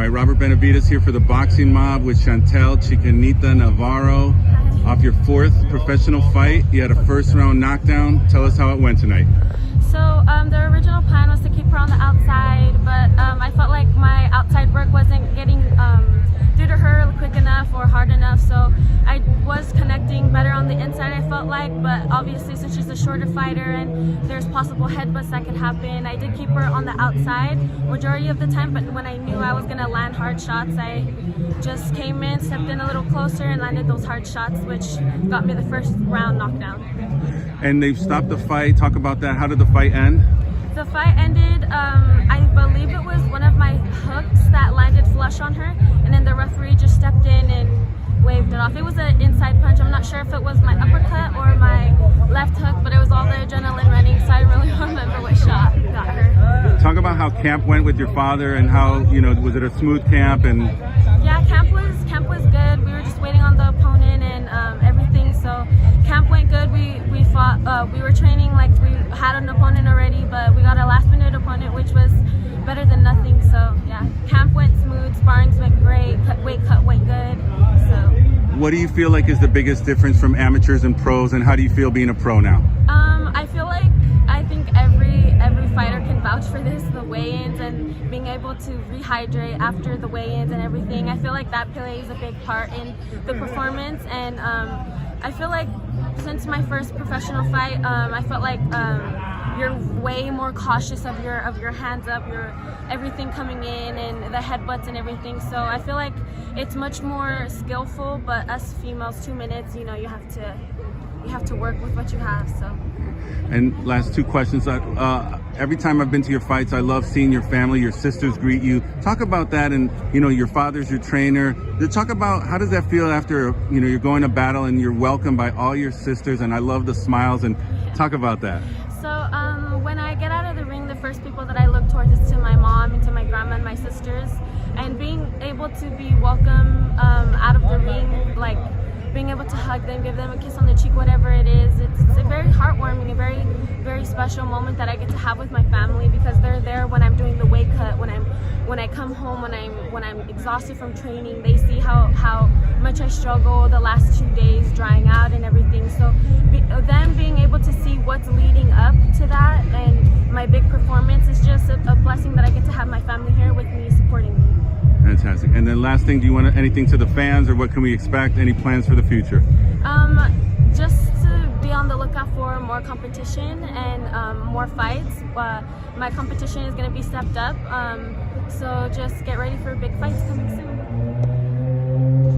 right, Robert Benavides here for the Boxing Mob with Chantel Chicanita Navarro. Off your fourth professional fight, you had a first round knockdown. Tell us how it went tonight. So the original plan was to keep her on the outside, but I felt like my outside work wasn't getting through to her quick enough or hard enough, so I was connecting better on the inside, I felt like, but obviously since she's a shorter fighter and there's possible headbutts that could happen, I did keep her on the outside majority of the time, but when I knew I was going to land hard shots, I just came in, stepped in a little closer and landed those hard shots, which got me the first round knockdown. And they've stopped the fight. Talk about that. How did the fight end? The fight ended, I believe it was one of my hooks that landed flush on her, and then the referee just stepped in and waved it off. It was an inside punch. I'm not sure if it was my uppercut or my left hook, but it was all the adrenaline running, so I really remember what shot got her. Talk about how camp went with your father and how, was it a smooth camp? And yeah, camp was good. We were just waiting on the opponent and everything, so camp went good. We fought, we were training like we had an opponent already, but we got a last minute opponent, which was better than nothing. So yeah, camp went smooth, sparrings went great, weight cut went good. So what do you feel like is the biggest difference from amateurs and pros, and how do you feel being a pro now? I think every fighter can vouch for this, the weigh-ins and being able to rehydrate after the weigh-ins and everything. I feel like that plays a big part in the performance, and I feel like since my first professional fight, I felt like you're way more cautious of your hands up, your everything coming in and the headbutts and everything. So I feel like it's much more skillful, but us females, 2 minutes, you have to work with what you have. So. And last two questions. Every time I've been to your fights, I love seeing your family, your sisters greet you. Talk about that, and your father's your trainer. Talk about how does that feel after you're going to battle and you're welcomed by all your sisters, and I love the smiles, and talk about that. So when I get out of the ring, the first people that I look towards is to my mom and to my grandma and my sisters, and being able to be welcome out of the ring, like being able to hug them, give them a kiss on the cheek, whatever it is, it's a very heartwarming, a very, very special moment that I get to have with my family, because they're there when I'm doing the weight cut, when I come home, when I'm exhausted from training. They see how much I struggle the last 2 days drying out and everything. So them being able to see what's leading up to that and my big performance is just a blessing that I get to have my family here with me, supporting me. Fantastic. And then last thing, do you want anything to the fans, or what can we expect? Any plans for the future? Just to be on the lookout for more competition and more fights. My competition is going to be stepped up, so just get ready for big fights coming